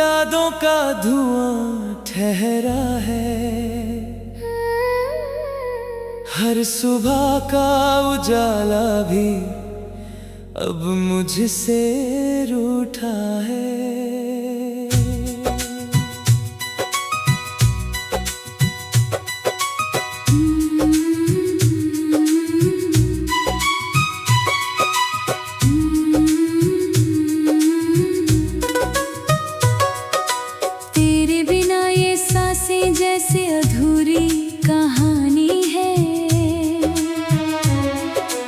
यादों का धुआं ठहरा है, हर सुबह का उजाला भी अब मुझसे रूठा है। तेरे बिना ये सांसें जैसे अधूरी कहानी है,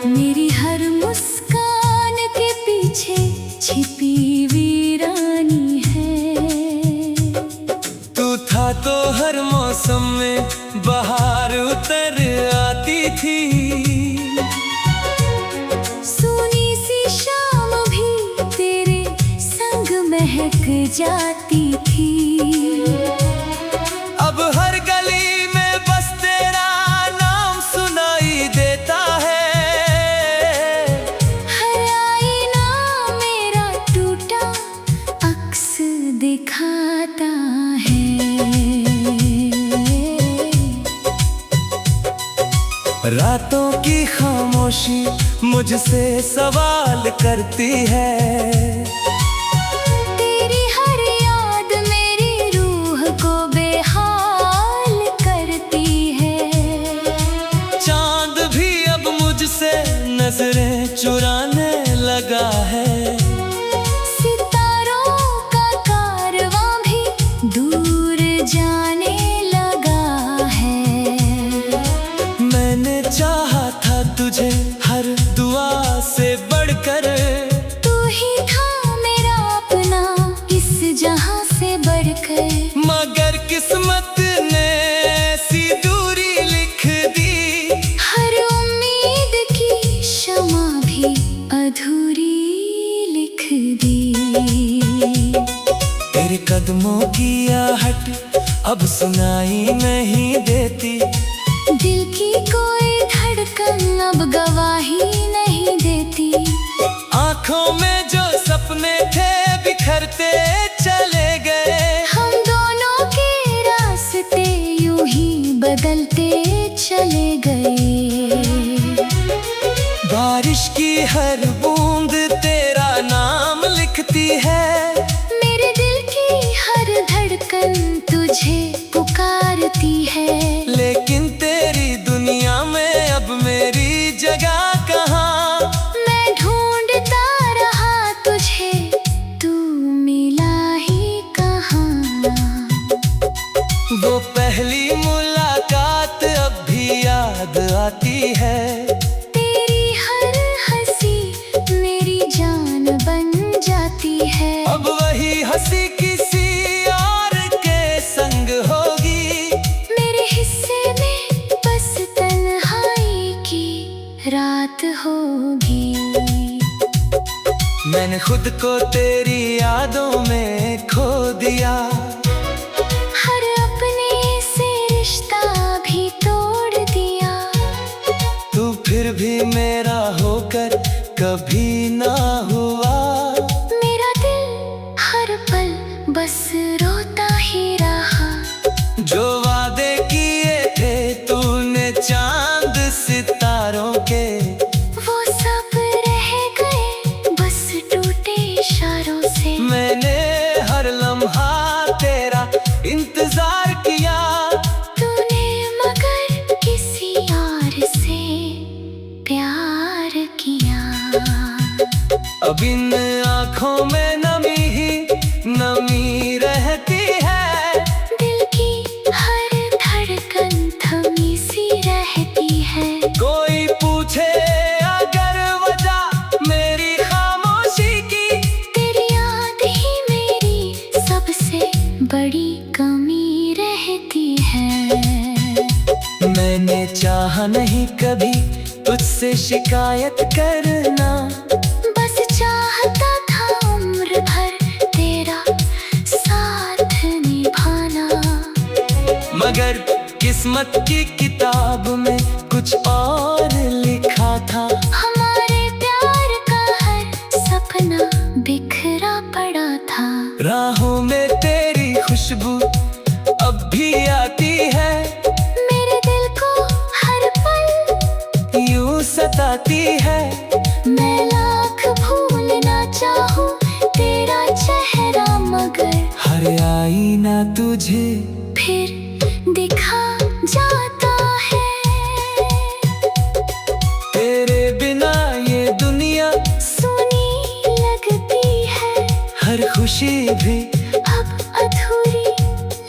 मेरी हर मुस्कान के पीछे छिपी वीरानी है। तू था तो हर मौसम में बाहर उतर आती थी, सोनी सी शाम भी तेरे संग महक जाती थी। अब हर गली में बस तेरा नाम सुनाई देता है, हर आईना मेरा टूटा अक्स दिखाता है। रातों की खामोशी मुझसे सवाल करती है, तेरी हर याद मेरी रूह को बेहाल करती है। चांद भी अब मुझसे नजरें चुराने लगा है, सितारों का कारवां भी दूर जाने लगा है। मैंने चाहा था तुझे हर दुआ से बढ़कर, तू ही था मेरा अपना इस जहां से बढ़कर। मगर किस्मत ने ऐसी दूरी लिख दी, हर उम्मीद की शमा भी अधूरी लिख दी। तेरे कदमों की आहट अब सुनाई नहीं देती, दिल की कोई धड़कन अब गवाही नहीं देती। आँखों में जो सपने थे बिखरते चले गए, हम दोनों के रास्ते यूं ही बदलते चले गए। बारिश की हर बूंद तेरा नाम लिखती है, मेरे दिल की हर धड़कन तुझे पुकारती है। लेकिन तेरी दुनिया में अब मेरी जगह कहाँ? मैं ढूंढता रहा तुझे, तू मिला ही कहाँ। वो पहली मुलाकात अब भी याद आती है, तेरी हर हंसी मेरी जान बन जाती है। अब वही हंसी किसी और के संग होगी, मेरे हिस्से में बस तन्हाई की रात होगी। मैंने खुद को तेरी यादों में खो दिया, हर अपने से रिश्ता भी तोड़ दिया। तू फिर भी मेरा होकर कभी ना हुआ, मेरा दिल हर पल बस रोता ही रहा। जो वादे किए थे तूने चांद सितारों के, वो सब रह गए बस टूटे इशारों से। मैंने हर लम्हा तेरा इंतजार किया, तूने मगर किसी और से प्यार किया। अब इन आँखों में नमी ही नमी रहती है, दिल की हर धड़कन थमी सी रहती है। कोई पूछे अगर वजह मेरी खामोशी की, तेरी याद ही मेरी सबसे बड़ी कमी रहती है। मैंने चाहा नहीं कभी तुझसे शिकायत करना, बस चाहता था उम्र भर तेरा साथ निभाना। मगर किस्मत की किताब में कुछ और लिखा था, हमारे प्यार का हर सपना बिखरा पड़ा था। राहों में तेरी खुशबू अब भी आती है, मेरे दिल को हर पल यूं सताती है। मैं लाख भूलना चाहूं तेरा चेहरा, मगर हर आईना तुझे फिर दिखा जाता है। तेरे बिना ये दुनिया सुनी लगती है, हर खुशी भी अब अधूरी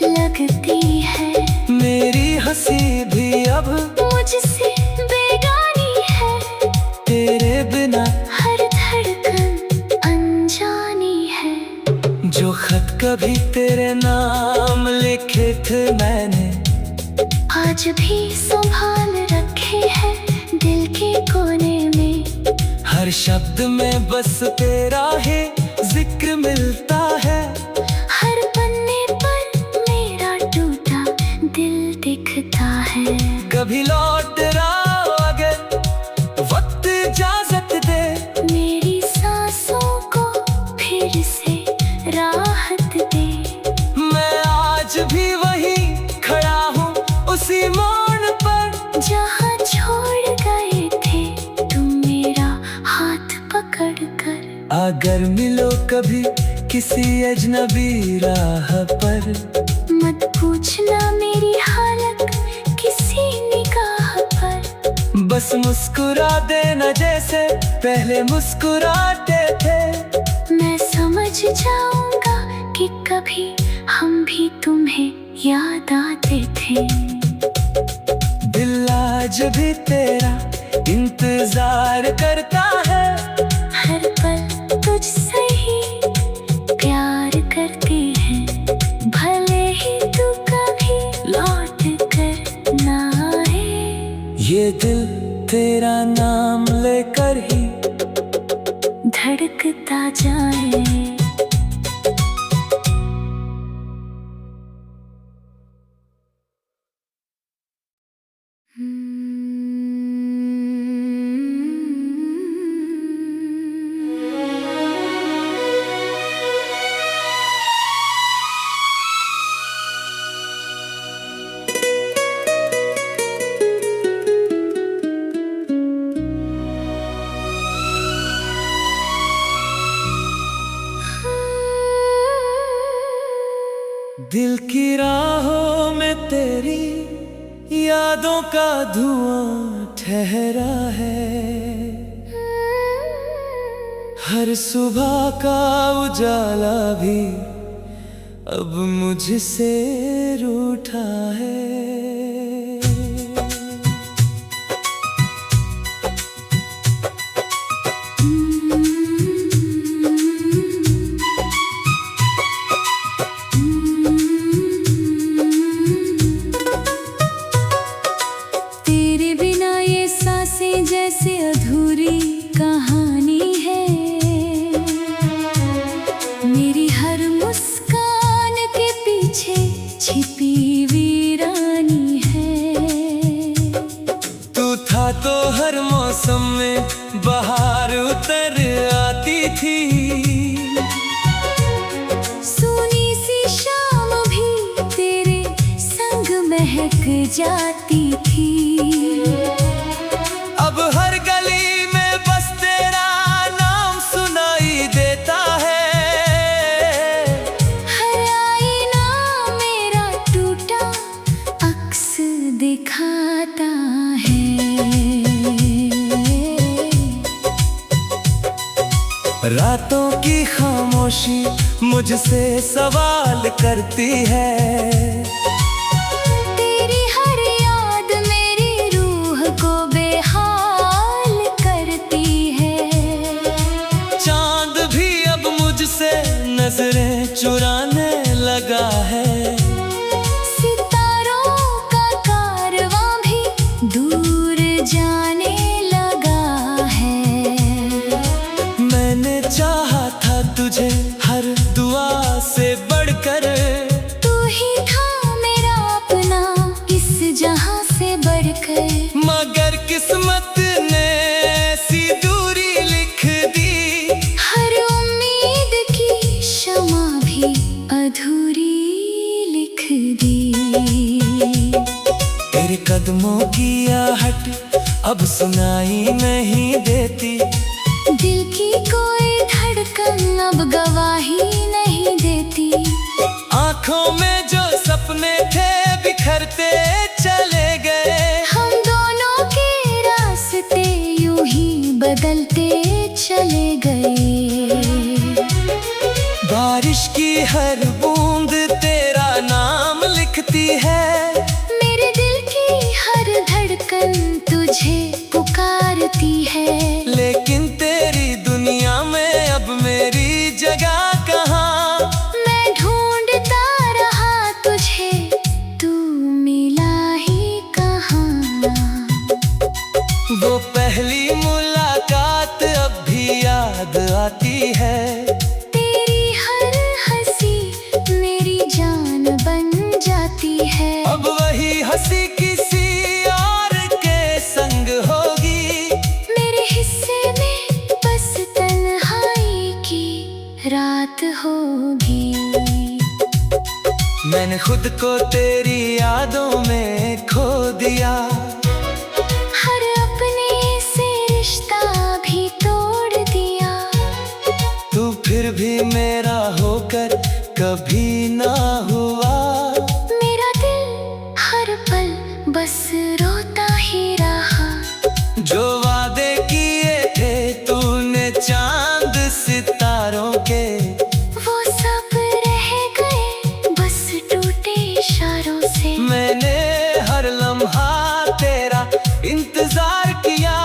लगती है। मेरी हंसी भी अब मुझसे बेगानी है, तेरे बिना हर धड़कन अनजानी है। जो खत कभी तेरे नाम लिखे थे मैंने, आज भी संभाल रखे हैं दिल के कोने में। हर शब्द में बस तेरा ही जिक्र मिलता है। हर पन्ने पर मेरा टूटा दिल दिखता है। कभी लौट आओ अगर वक्त इजाजत दे, मेरी सांसों को फिर से राहत दे। मैं आज भी वही खड़ा हूँ उसी मोड़ पर, जहाँ छोड़ गए थे तुम मेरा हाथ पकड़ कर। अगर मिलो कभी किसी अजनबी राह पर, मत पूछना मेरी हालत किसी निगाह पर। बस मुस्कुरा देना जैसे पहले मुस्कुराते थे। मैं समझ जाऊंगा कि कभी हम भी तुम्हें याद आते थे। दिल आज भी तेरा इंतजार करता है, हर पल तुझसे ही प्यार करते हैं। भले ही तू कभी लौट कर ना आए, ये दिल तेरा नाम लेकर ही धड़कता जाए। दिल की राहों में तेरी यादों का धुआं ठहरा है। हर सुबह का उजाला भी अब मुझसे रूठा है। तेरे बिना ये सांसें जैसे अधूरी कहानी है। मेरी हर मुस्कान के पीछे छिपी वीरानी है। तू था तो हर मौसम में बाहर उतर आती थी। सूनी सी शाम भी तेरे संग महक जाती थी। अब हर गली में बस तेरा नाम सुनाई देता है। हर आईना मेरा टूटा अक्स दिखाता है। रातों की खामोशी मुझसे सवाल करती है। तेरी हर याद मेरी रूह को बेहाल करती है। चांद भी अब मुझसे नजरें चुराने लगा है। सितारों का कारवां भी दूर जाने लगा है। मैंने चाहा था तुझे हर दुआ से बढ़कर, तू ही था सांसों की आहट अब सुनाई नहीं देती। दिल की कोई धड़कन अब गवाही नहीं देती। आंखों में जो सपने थे बिखरते चले गए। हम दोनों के रास्ते यूं ही बदलते चले गए। बारिश की हर बूंद तेरा नाम लिखती है। मेरे दिल की हर धड़कन तुझे पुकारती है। लेकिन तेरी दुनिया में अब मेरी जगह कहाँ। मैं ढूंढता रहा तुझे, तू मिला ही कहाँ। वो पहली मुलाकात अब भी याद आती है। तेरी हर हंसी मेरी जान बन जाती है। अब वही हंसी किसी और के संग होगी। मेरे हिस्से में बस तन्हाई की रात होगी। मैंने खुद को तेरी यादों में खो दिया। हर अपने से रिश्ता भी तोड़ दिया। तू फिर भी मेरा होकर कभी ना हुआ। मेरा दिल हर पल बस रोता ही रहा। जो वादे किए थे तूने चांद सितारों के, वो सब रह गए बस टूटे इशारों से। मैंने हर लम्हा तेरा इंतजार किया।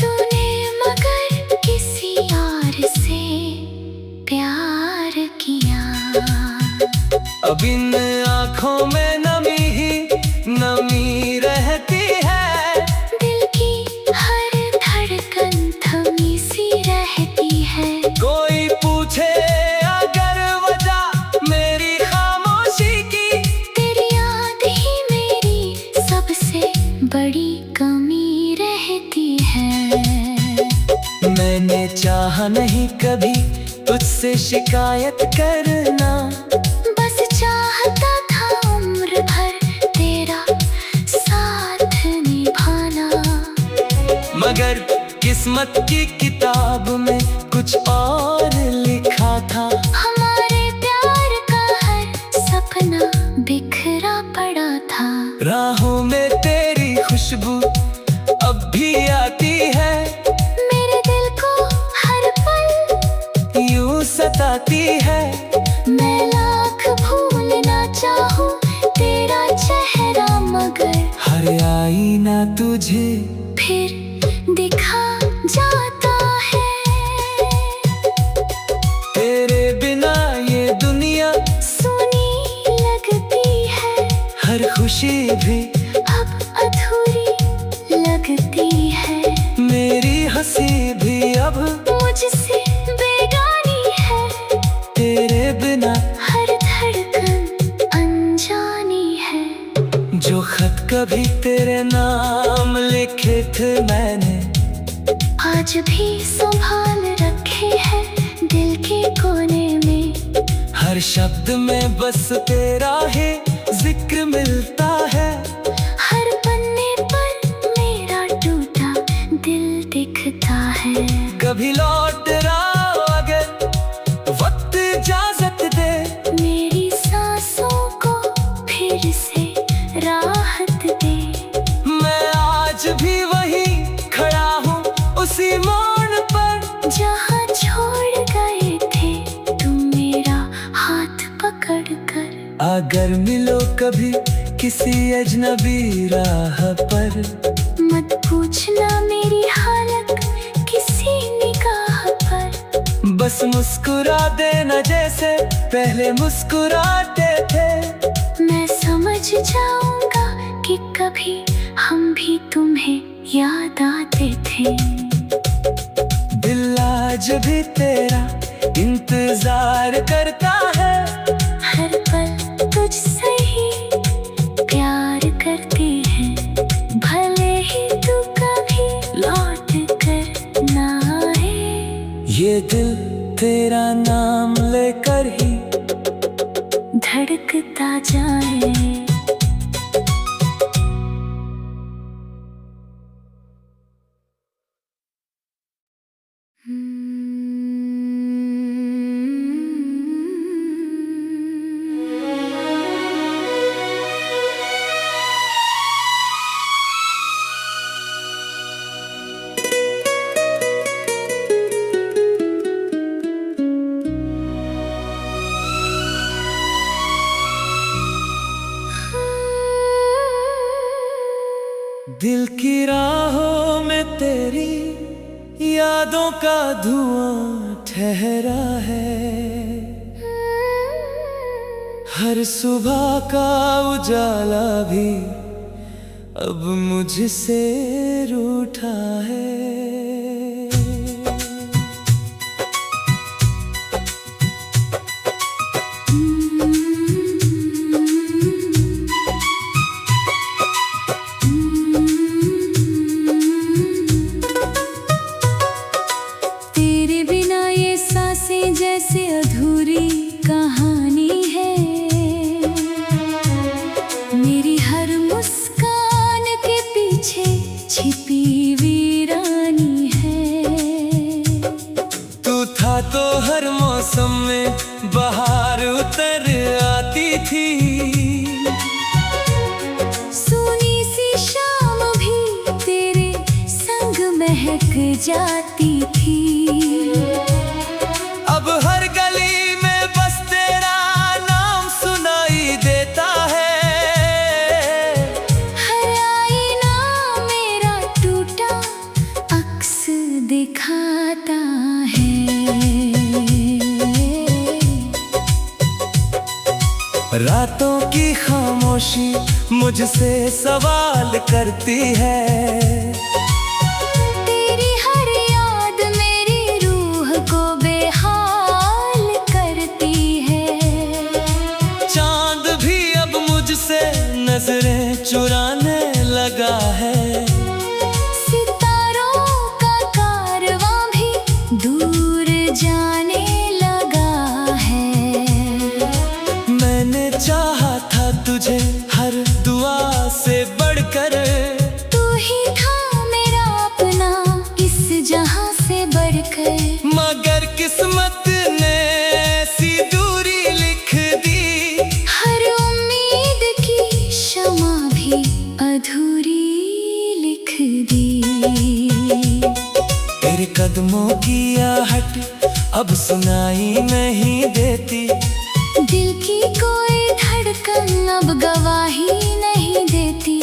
तूने मगर किसी और से प्यार किया। अब इन आँखों में नमी ही नमी रहती है। दिल की हर धड़कन थमी सी रहती है। कोई पूछे अगर वजह मेरी खामोशी की, तेरी याद ही मेरी सबसे बड़ी कमी रहती है। मैंने चाहा नहीं कभी तुझसे शिकायत करना। बस चाहता था उम्र भर तेरा साथ निभाना। मगर किस्मत की किताब में कुछ और लिखा था। हमारे प्यार का हर सपना बिखरा पड़ा था। राहों में तेरी खुशबू अब भी आती है। मेरे दिल को हर पल यूं सताती है। मैं लाख भूलना चाहूं तेरा चेहरा, मगर हर आईना तुझे फिर दिखा जाता है। तेरे बिना ये दुनिया सुनी लगती है। हर खुशी भी अब अधूरी लगती है। मेरी हंसी भी अब मुझसे बेगानी है। तेरे बिना हर धड़कन अनजानी है। जो खत कभी तेरे नाम लिखे थे मैंने, आज भी संभाल रखे हैं दिल के कोने में। हर शब्द में बस तेरा ही जिक्र मिलता है। हर पन्ने पर मेरा टूटा दिल दिखता है। कभी लौट रहा अगर वक्त इजाजत दे, मेरी सांसों को फिर से राहत दे। मैं आज भी वही खड़ा हूँ उसी मोड़ पर, जहाँ छोड़ गए थे तुम मेरा हाथ पकड़ कर। अगर मिलो कभी किसी अजनबी राह पर, मत पूछना मेरी हालत किसी निगाह पर। बस मुस्कुरा देना जैसे पहले मुस्कुराते थे। मैं समझ जाऊंगा कि कभी हम भी तुम्हें याद आते थे। दिल आज भी तेरा इंतजार करता है। हर पल तुझसे ही प्यार करते हैं। भले ही तू कभी लौट कर ना आए। ये दिल तेरा नाम लेकर ही धड़कता जाए। दिल की राहों में तेरी यादों का धुआं ठहरा है। हर सुबह का उजाला भी अब मुझसे रूठा है। तेरे बिना ये सांसें जैसे अधूरी कहानी है। मेरी हर मुस्कान के पीछे छिपी वीरानी है। तू था तो हर मौसम में बाहर उतर आती थी। सुनी सी शाम भी तेरे संग महक जाती थी। अब हर गली में बस तेरा नाम सुनाई देता है। हर आईना मेरा टूटा अक्स दिखाता है। रातों की खामोशी मुझसे सवाल करती है। तेरी हर याद मेरी रूह को बेहाल करती है। चांद भी अब मुझसे नजरें चुराने लगा है। सितारों का कारवां भी दूर जाने लगा है। मैंने चाहा था तुझे हर दुआ से बढ़कर। तू ही था मेरा अपना इस जहां से बढ़कर। मगर किस्मत ने ऐसी दूरी लिख दी। हर उम्मीद की शमा भी अधूरी लिख दी। तेरे कदमों की आहट अब सुनाई नहीं देती। दिल की कोई धड़कन अब गवाही नहीं देती।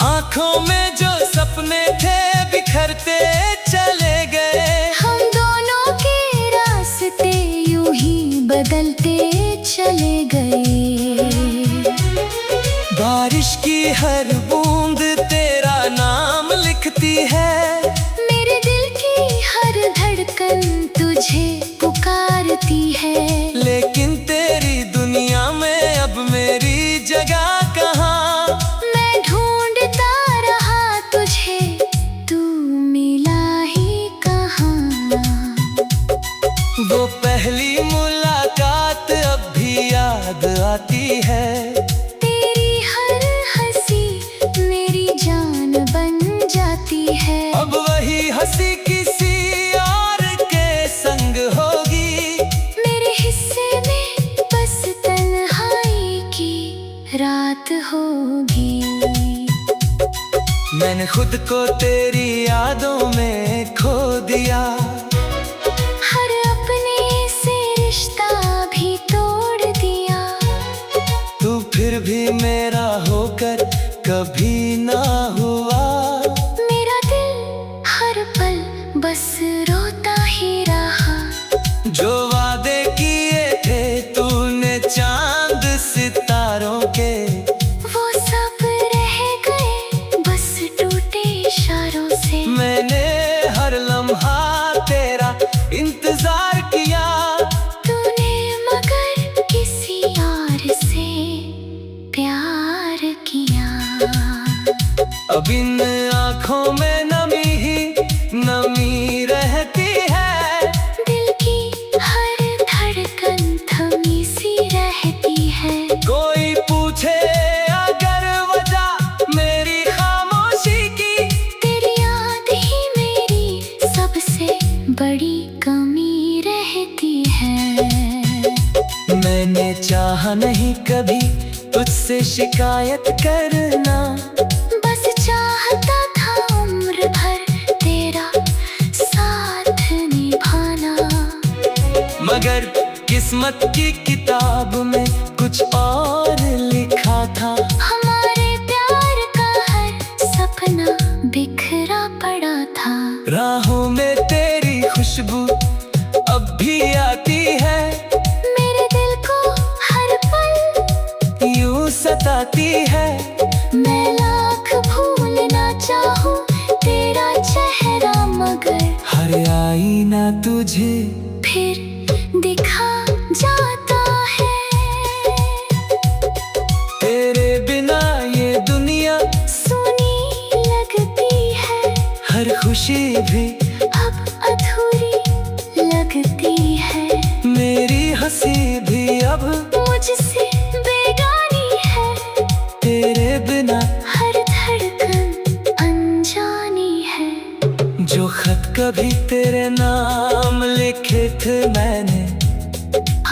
आँखों में जो सपने थे बिखरते चले गए। हम दोनों के रास्ते यूं ही बदलते चले गए। बारिश की हर बूंद तेरा नाम लिखती है। मेरे दिल की हर धड़कन तुझे पुकारती है। लेकिन तेरी दुनिया में अब मेरी जगह कहाँ। मैं ढूंढता रहा तुझे, तू मिला ही कहाँ। वो पहली मुलाकात अब भी याद आती है। तेरी हर हंसी मेरी जान बन जाती है। अब वही हंसी किसी और के संग होगी। मेरे हिस्से में बस तन्हाई की रात होगी। मैंने खुद को तेरी यादों में खो दिया। हर अपने से रिश्ता भी तोड़ दिया। तू फिर भी मेरा होकर कभी ना हुआ। मेरा दिल हर पल बस रोता ही रहा। जो वादे किए थे तूने चांद सितारों के, वो सब रह गए बस टूटे इशारों से। मैंने हर लम्हा तेरा इंतजार किया। तूने मगर किसी और से प्यार किया। अब इन आँखों में नमी ही नमी रहती है। दिल की हर धड़कन थमी सी रहती है। कोई पूछे अगर वजह मेरी खामोशी की, तेरी याद ही मेरी सबसे बड़ी कमी रहती है। मैंने चाहा नहीं कभी तुझसे शिकायत करना। बस चाहता था उम्र भर तेरा साथ निभाना। मगर किस्मत की किताब में कुछ और लिखा था। हमारे प्यार का हर सपना सताती है। मैं लाख भूलना चाहूं तेरा चेहरा, मगर हर आईना तुझे फिर दिखा जाता है। तेरे बिना ये दुनिया सुनी लगती है, हर खुशी भी अब अधूरी लगती है। मेरी हंसी भी अब मुझसे बेगानी है, तेरे बिना हर धड़कन अनजानी है। जो खत कभी तेरे नाम लिखे थे मैंने,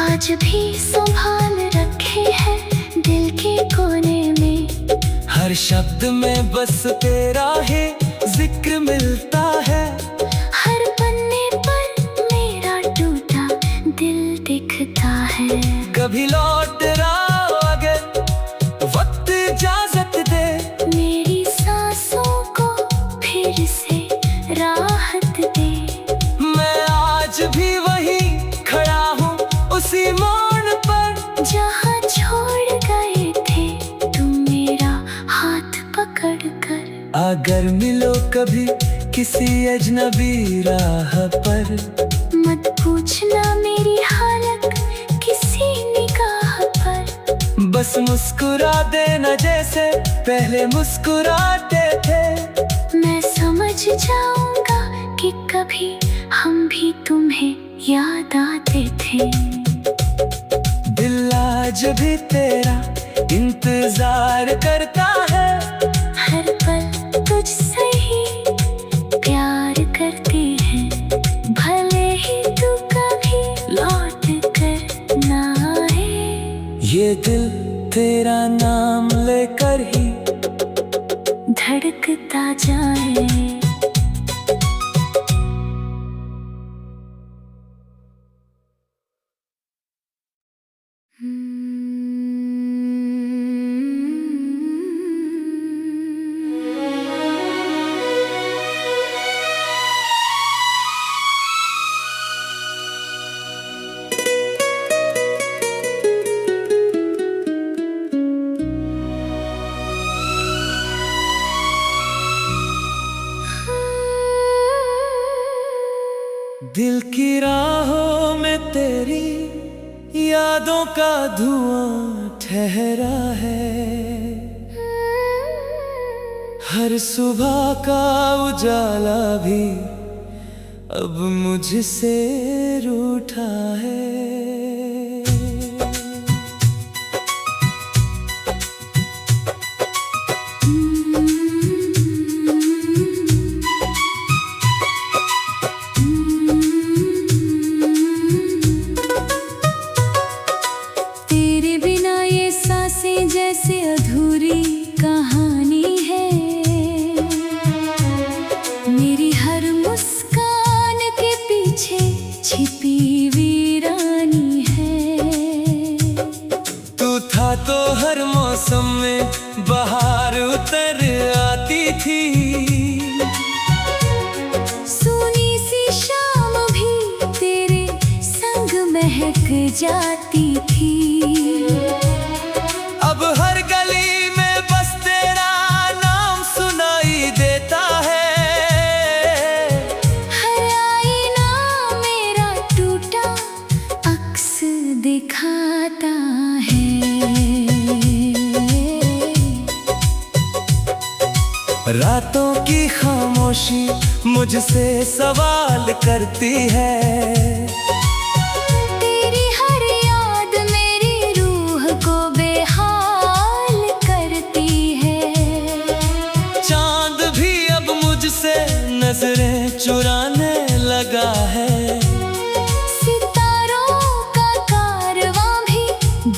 आज भी संभाल रखे हैं दिल के कोने में। हर शब्द में बस तेरा ही जिक्र मिलता है। हर पन्ने पर मेरा टूटा दिल दिखता है। कभी लौट रहा अगर वक्त इजाजत दे, मेरी सांसों को फिर से राहत दे। मैं आज भी वही खड़ा हूँ उसी मोड़ पर, जहाँ छोड़ गए थे तुम मेरा हाथ पकड़ कर। अगर मिलो कभी किसी अजनबी राह पर, मत पूछना मेरी हालत किसी निगाह पर। बस मुस्कुरा देना जैसे पहले मुस्कुराते थे। मैं समझ जाऊंगा कि कभी हम भी तुम्हें याद आते थे। दिल आज भी तेरा इंतजार करता है। हर पल तुझसे ही प्यार करते हैं, भले ही तू कभी लौट कर ना आए। ये दिल तेरा नाम लेकर ही धड़कता जाए। दिल की राहों में तेरी यादों का धुआं ठहरा है। हर सुबह का उजाला भी अब मुझसे रूठा है। तेरे बिना ये सांसें जैसे अधूरी कहानी है। मेरी हर मुस्कान के पीछे छिपी वीरानी है। तू था तो हर मौसम में बहार उतर आती थी। सोनी सी शाम भी तेरे संग महक जाती थी। अब हर गली में बस तेरा नाम सुनाई देता है। हर आईना मेरा टूटा अक्स दिखाता है। रातों की खामोशी मुझसे सवाल करती है। तेरी हर याद मेरी रूह को बेहाल करती है। चांद भी अब मुझसे नजरें चुराने लगा है। सितारों का कारवां भी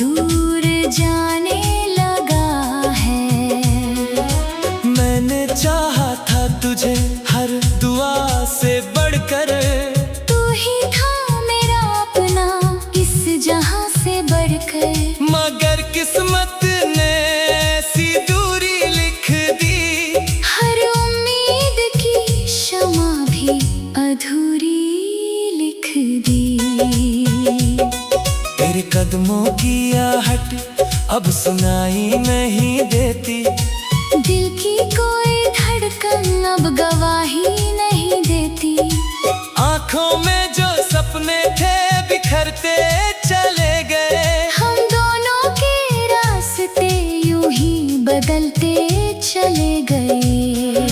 दूर जाने लगा है। मैंने चाहा था तुझे हर दुआ से बढ़कर, तू ही था मेरा अपना इस जहां से बढ़कर। मगर किस्मत ने ऐसी दूरी लिख दी। हर उम्मीद की शमा भी अधूरी लिख दी। तेरे कदमों की आहट अब सुनाई नहीं देती। दिल की कोई धड़कन अब गवाही नहीं देती। आंखों में जो सपने थे बिखरते चले गए। हम दोनों के रास्ते यूं ही बदलते चले गए।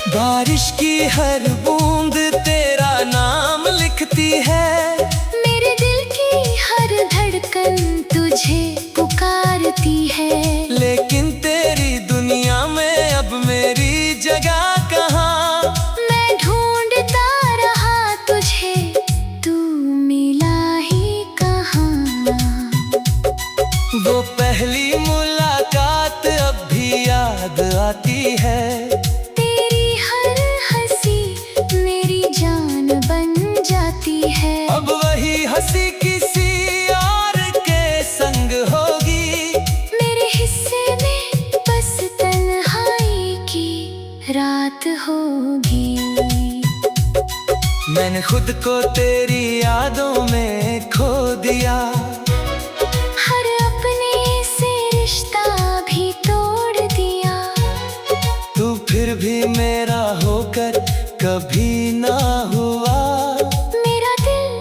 बारिश की हर बूंद तेरा नाम लिखती है। मेरे दिल की हर धड़कन तुझे पुकारती है। लेकिन तेरी दुनिया में अब मेरी जगह कहाँ? मैं ढूंढता रहा तुझे, तू मिला ही कहाँ। वो पहली मुलाकात अब भी याद आती है। तेरी हर हंसी मेरी जान बन जाती है। अब वही हंसी किसी और के संग होगी। मेरे हिस्से में बस तन्हाई की रात होगी। मैंने खुद को तेरी यादों में खो दिया। हर अपने से रिश्ता भी तोड़ दिया। तू फिर भी मेरा होकर कभी ना हुआ। मेरा दिल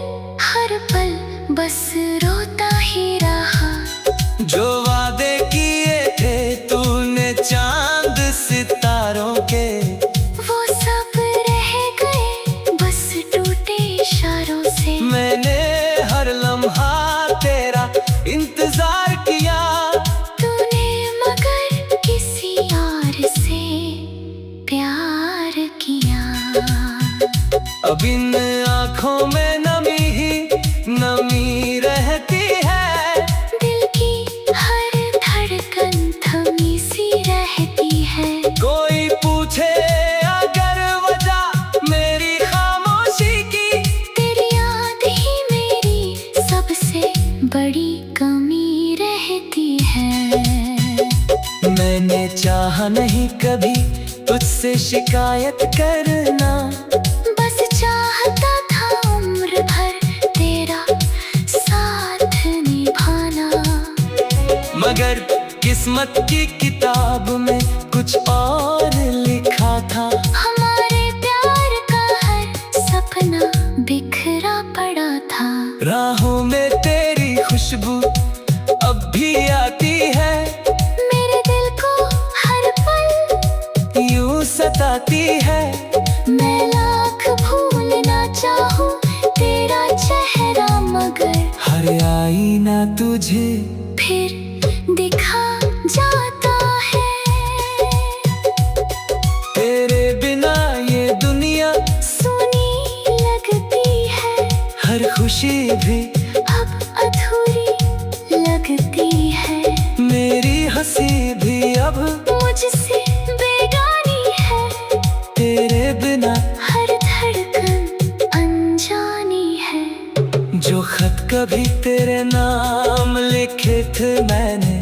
हर पल बस रोता ही रहा। जो वादे किए थे तूने चांद सितारों के, वो सब रह गए बस टूटे इशारों से। मैंने हर लम्हा तेरा इंतजार किया। तूने मगर किसी और से प्यार किया। अब इन आँखों में नमी ही नमी रहती है। दिल की हर धड़कन थमी सी रहती है। कोई पूछे अगर वजह मेरी खामोशी की, तेरी याद ही मेरी सबसे बड़ी कमी रहती है। मैंने चाहा नहीं कभी तुझसे शिकायत करना। बस चाहता था उम्र भर तेरा साथ निभाना। मगर किस्मत की किताब में कुछ और लिखा था। हमारे प्यार का हर सपना बिखरा पड़ा था। राहों में तेरी खुशबू अब भी आती है। मेरे दिल को हर पल यूं सताती है। मैं लाख भूलना चाहूं तेरा चेहरा, मगर हर आईना तुझे फिर दिखा जाता है। तेरे बिना ये दुनिया सुनी लगती है। हर खुशी भी अब अधूरी लगती है। मेरी हंसी भी अब मुझसे बेगानी है। तेरे बिना हर धड़कन अनजानी है। जो खत कभी तेरे नाम लिखे थे मैंने,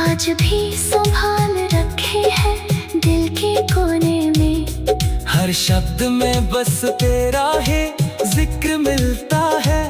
आज भी संभाल रखे हैं दिल के कोने में। हर शब्द में बस तेरा ही जिक्र मिलता है।